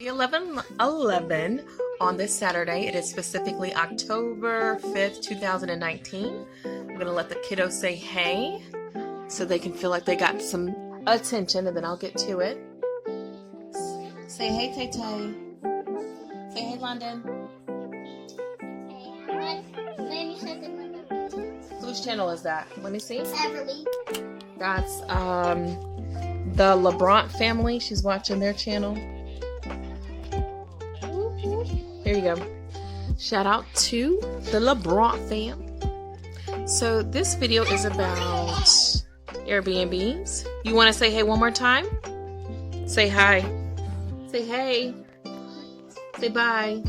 11:11 on this Saturday. It is specifically October 5th, 2019. I'm going to let the kiddos say hey so they can feel like they got some attention, and then I'll get to it. Say hey, Tay Tay. Say hey, London. Whose channel is that? Let me see. Everly. That's the LeBron family. She's watching their channel. Here you go. Shout out to the LeBron fam. So this video is about AirBnBs. You want to say hey one more time? Say hi. Say hey. Say bye.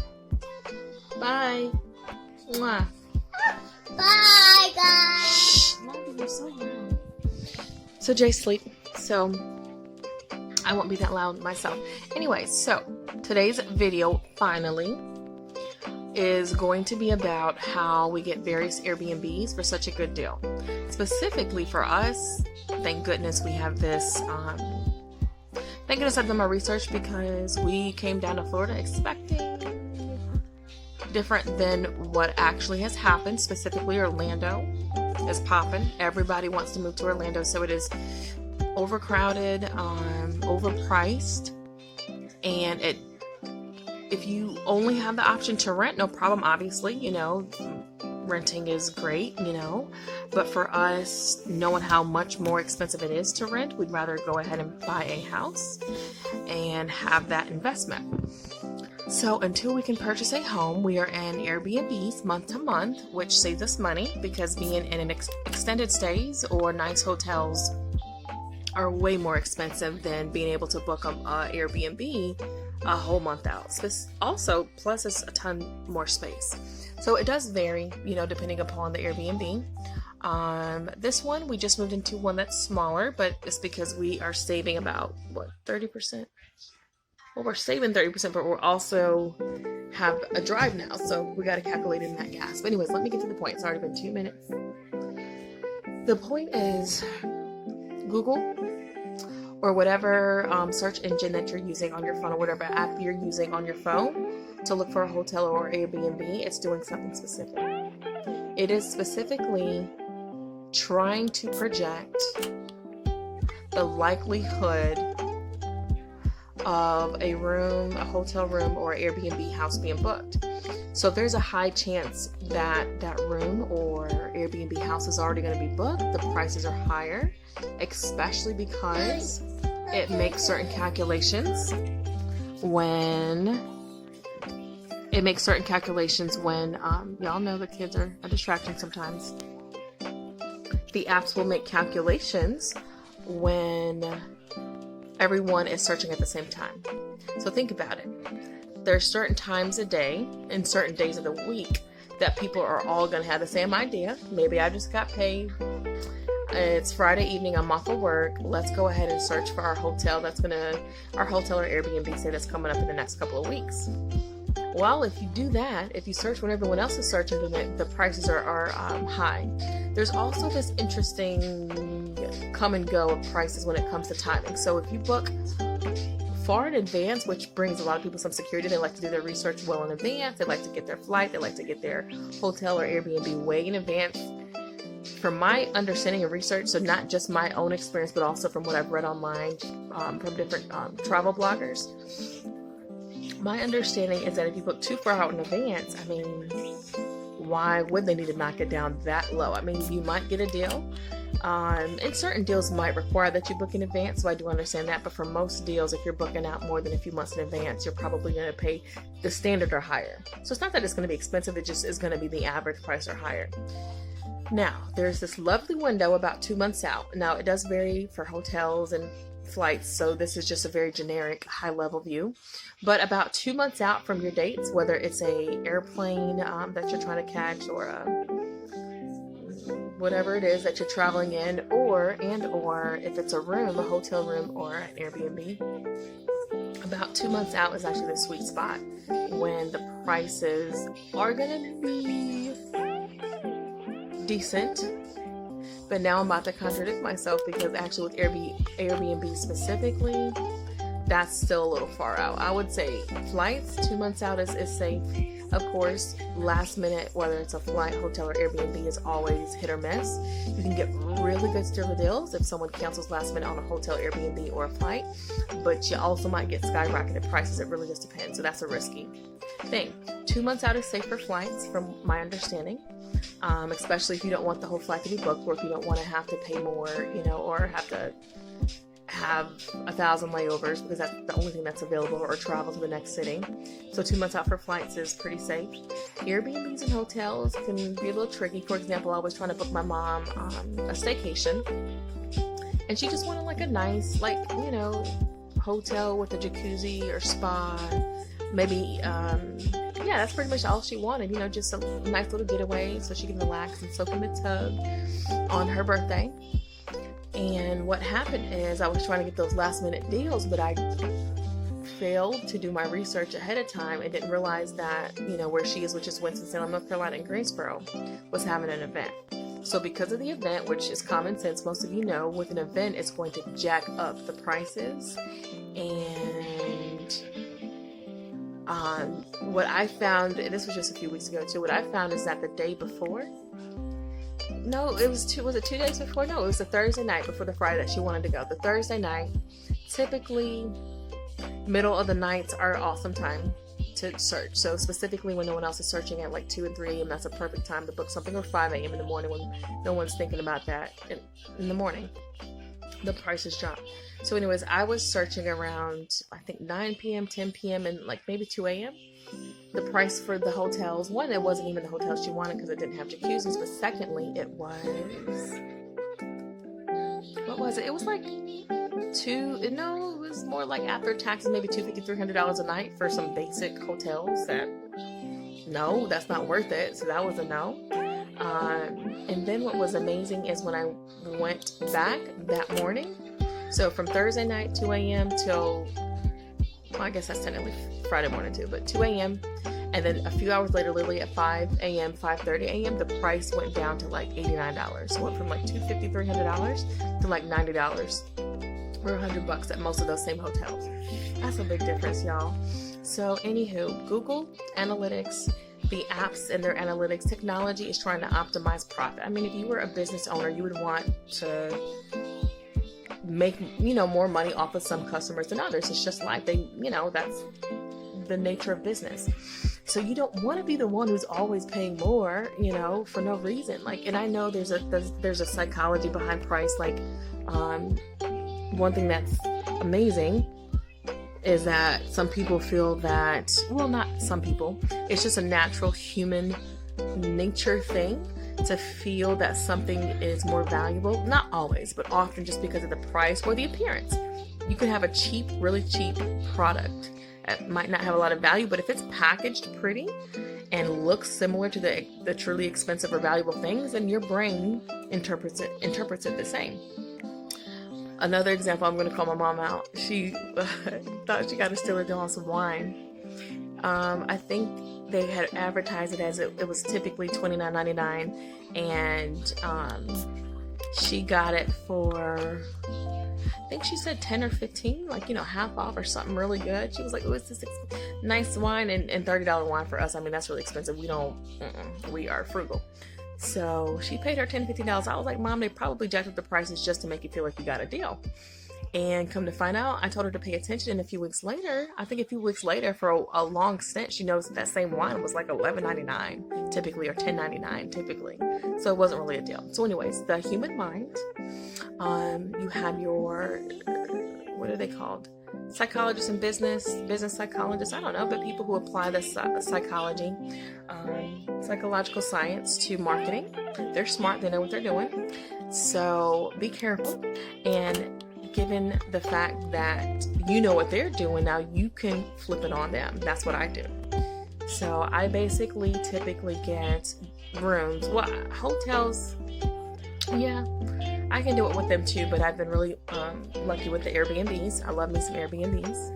Bye. Mwah. Bye, guys. Shh. You're so loud. So Jay's asleep. So I won't be that loud myself. Anyway, so today's video finally is going to be about how we get various AirBnBs for such a good deal. Specifically for us, thank goodness we have this. Thank goodness I've done my research because we came down to Florida expecting different than what actually has happened. Specifically, Orlando is popping. Everybody wants to move to Orlando, so it is overcrowded, overpriced, and if you only have the option to rent, no problem. Obviously, you know, renting is great, you know, but for us, knowing how much more expensive it is to rent, we'd rather go ahead and buy a house and have that investment. So until we can purchase a home, we are in Airbnbs month to month, which saves us money because being in an extended stays or nice hotels are way more expensive than being able to book a Airbnb a whole month out. Also, plus it's a ton more space. So it does vary, you know, depending upon the Airbnb. This one, we just moved into one that's smaller, but it's because we are saving about, what, 30%? Well, we're saving 30%, but we're also have a drive now, so we got to calculate in that gas. But anyways, let me get to the point. It's already been 2 minutes. The point is Google or whatever search engine that you're using on your phone or whatever app you're using on your phone to look for a hotel or Airbnb, it's doing something specific. It is specifically trying to project the likelihood of a room, a hotel room, or Airbnb house being booked. So if there's a high chance that that room or Airbnb house is already going to be booked, the prices are higher, especially because it makes certain calculations when y'all know the kids are a distraction sometimes. The apps will make calculations when everyone is searching at the same time. So think about it. There's certain times a day and certain days of the week that people are all going to have the same idea. Maybe I just got paid. It's Friday evening. I'm off of work. Let's go ahead and search for our hotel or Airbnb say that's coming up in the next couple of weeks. Well, if you do that, if you search when everyone else is searching, then the prices are high. There's also this interesting come and go of prices when it comes to timing. So if you book far in advance, which brings a lot of people some security, they like to do their research well in advance, they like to get their flight, they like to get their hotel or Airbnb way in advance. From my understanding and research, so not just my own experience, but also from what I've read online from different travel bloggers, my understanding is that if you book too far out in advance, I mean, why would they need to knock it down that low? I mean, you might get a deal. And certain deals might require that you book in advance, so I do understand that. But for most deals, if you're booking out more than a few months in advance, you're probably going to pay the standard or higher. So it's not that it's going to be expensive, it just is going to be the average price or higher. Now, there's this lovely window about 2 months out. Now, it does vary for hotels and flights, so this is just a very generic high-level view. But about 2 months out from your dates, whether it's a airplane that you're trying to catch or whatever it is that you're traveling in, or if it's a room, a hotel room or an Airbnb, about 2 months out is actually the sweet spot when the prices are going to be decent. But now I'm about to contradict myself because actually with Airbnb specifically, that's still a little far out. I would say flights 2 months out is safe. Of course, last minute, whether it's a flight, hotel, or Airbnb, is always hit or miss. You can get really good silver deals if someone cancels last minute on a hotel, Airbnb, or a flight, but you also might get skyrocketed prices. It really just depends, so that's a risky thing. 2 months out is safe for flights, from my understanding, especially if you don't want the whole flight to be booked, or if you don't want to have to pay more, or have to have 1,000 layovers, because that's the only thing that's available, or travel to the next city. So 2 months out for flights is pretty safe. Airbnbs and hotels can be a little tricky. For example, I was trying to book my mom a staycation, and she just wanted like a nice, hotel with a jacuzzi or spa, maybe. Yeah, that's pretty much all she wanted, just a nice little getaway so she can relax and soak in the tub on her birthday. And what happened is I was trying to get those last minute deals, but I failed to do my research ahead of time and didn't realize that, where she is, which is Winston-Salem, North Carolina, and Greensboro, was having an event. So because of the event, which is common sense, most of you know, with an event, it's going to jack up the prices. And what I found, and this was just a few weeks ago too, what I found is that the day before, no, was it 2 days before? No, it was the Thursday night before the Friday that she wanted to go. The Thursday night, typically middle of the nights are an awesome time to search. So specifically when no one else is searching at like 2 and 3 a.m., that's a perfect time to book something, or 5 a.m. in the morning when no one's thinking about that in the morning. The prices drop. So anyways, I was searching around, I think 9 p.m., 10 p.m., and like maybe 2 a.m. The price for the hotels, one, it wasn't even the hotel she wanted because it didn't have jacuzzis, but secondly, it was, what was it? It was like it was more like after taxes, maybe $250, $300 a night for some basic hotels that, no, that's not worth it. So that was a no. And then what was amazing is when I went back that morning, so from Thursday night, 2 a.m. till, well, I guess that's technically Friday morning too, but 2 a.m. and then a few hours later, literally at 5 a.m., 5:30 a.m., the price went down to like $89. So it went from like $250, $300 to like $90 or $100 at most of those same hotels. That's a big difference, y'all. So anywho, Google Analytics, the apps and their analytics technology is trying to optimize profit. I mean, if you were a business owner, you would want to make, more money off of some customers than others. It's just like that's the nature of business. So you don't want to be the one who's always paying more, for no reason. And I know there's a psychology behind price. One thing that's amazing is that some people feel that, well, not some people, it's just a natural human nature thing to feel that something is more valuable. Not always, but often, just because of the price or the appearance. You can have a really cheap product. It might not have a lot of value, but if it's packaged pretty and looks similar to the truly expensive or valuable things, then your brain interprets it the same. Another example, I'm going to call my mom out. She thought she got a stealer deal on some wine. I think they had advertised it as it was typically $29.99, and she got it for, I think she said 10 or 15, half off or something really good. She was like, "Oh, it's this nice wine," and $30 wine for us. I mean, that's really expensive. We are frugal. So she paid her $10, $15. I was like, "Mom, they probably jacked up the prices just to make you feel like you got a deal." And come to find out, I told her to pay attention, and a few weeks later, for a long stint, she noticed that same wine was like $11.99 typically, or $10.99 typically. So it wasn't really a deal. So anyways, the human mind, you have your, what are they called? Psychologists in business psychologists, I don't know, but people who apply the psychology, psychological science to marketing. They're smart, they know what they're doing. So be careful, and given the fact that you know what they're doing, now you can flip it on them. That's what I do. So I basically typically get rooms. Well, hotels, yeah, I can do it with them too, but I've been really lucky with the Airbnbs. I love me some Airbnbs.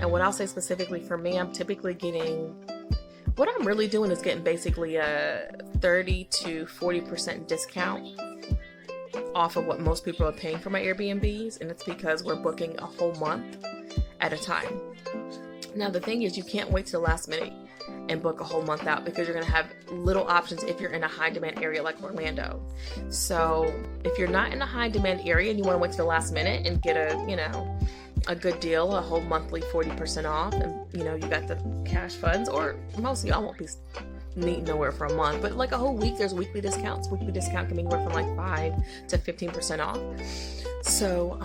And what I'll say specifically for me, I'm typically getting, what I'm really doing is getting basically a 30 to 40% discount off of what most people are paying for my Airbnbs, and it's because we're booking a whole month at a time. Now the thing is, you can't wait till the last minute and book a whole month out, because you're going to have little options if you're in a high demand area like Orlando. So if you're not in a high demand area and you want to wait to the last minute and get a good deal, a whole monthly 40% off, and you got the cash funds, or most of y'all won't be needing nowhere for a month, but like a whole week, there's weekly discounts. Weekly discount can be anywhere from like 5 to 15% off. So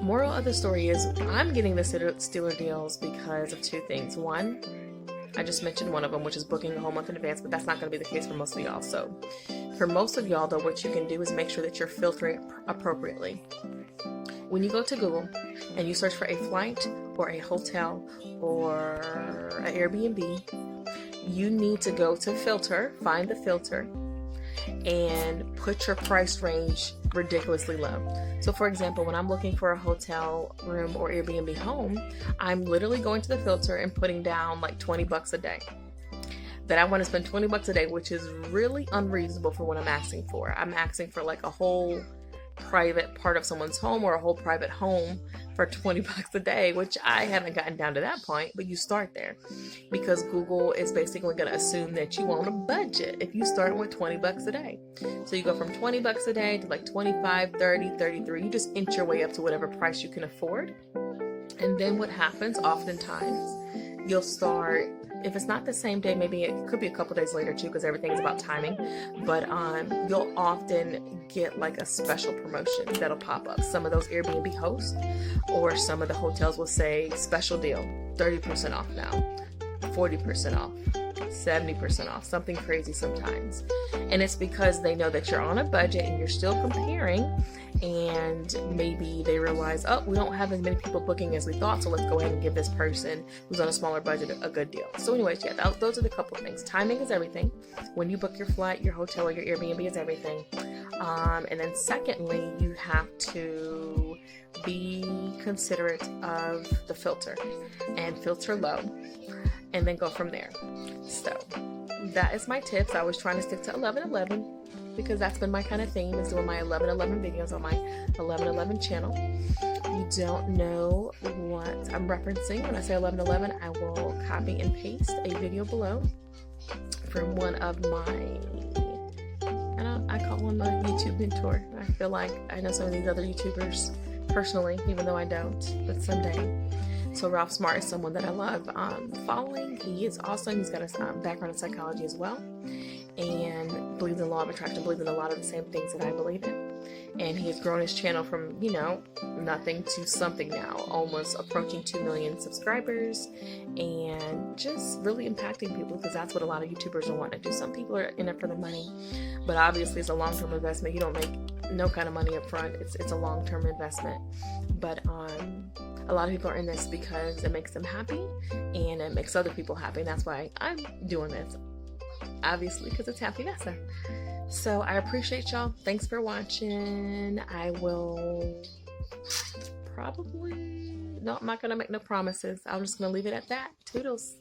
moral of the story is, I'm getting the Steeler deals because of two things. One, I just mentioned one of them, which is booking a whole month in advance, but that's not going to be the case for most of y'all. So for most of y'all, though, what you can do is make sure that you're filtering appropriately. When you go to Google and you search for a flight or a hotel or an Airbnb, you need to go to filter, find the filter, and put your price range ridiculously low. So for example, when I'm looking for a hotel room or Airbnb home, I'm literally going to the filter and putting down like $20 a day. That I want to spend $20 a day, which is really unreasonable for what I'm asking for. I'm asking for like a whole private part of someone's home, or a whole private home, for $20 a day, which I haven't gotten down to that point, but you start there because Google is basically going to assume that you want a budget if you start with $20 a day. So you go from $20 a day to like 25, 30, 33. You just inch your way up to whatever price you can afford. And then what happens oftentimes, you'll start, if it's not the same day, maybe it could be a couple days later too, because everything's about timing, but you'll often get like a special promotion that'll pop up. Some of those Airbnb hosts or some of the hotels will say special deal, 30% off now, 40% off, 70% off, something crazy sometimes. And it's because they know that you're on a budget and you're still comparing, and maybe they realize, oh, we don't have as many people booking as we thought, so let's go ahead and give this person who's on a smaller budget a good deal. So anyways, yeah, those are the couple of things. Timing is everything. When you book your flight, your hotel, or your Airbnb is everything. And then secondly, you have to be considerate of the filter and filter low, and then go from there. So that is my tips. I was trying to stick to 11-11 because that's been my kind of theme, is doing my 11-11 videos on my 11-11 channel. If you don't know what I'm referencing when I say 11-11, I will copy and paste a video below from one of my, I call one my YouTube mentor. I feel like I know some of these other YouTubers personally, even though I don't, but someday. So Ralph Smart is someone that I love following. He is awesome. He's got a background in psychology as well, and believes in the law of attraction, believes in a lot of the same things that I believe in. And he has grown his channel from, nothing to something now, almost approaching 2 million subscribers, and just really impacting people, because that's what a lot of YouTubers are wanting to do. Some people are in it for the money, but obviously it's a long-term investment. You don't make no kind of money up front. It's a long-term investment. But a lot of people are in this because it makes them happy and it makes other people happy. And that's why I'm doing this, obviously, because it's HappyNessa. So I appreciate y'all. Thanks for watching. I will probably, no, I'm not going to make no promises. I'm just going to leave it at that. Toodles.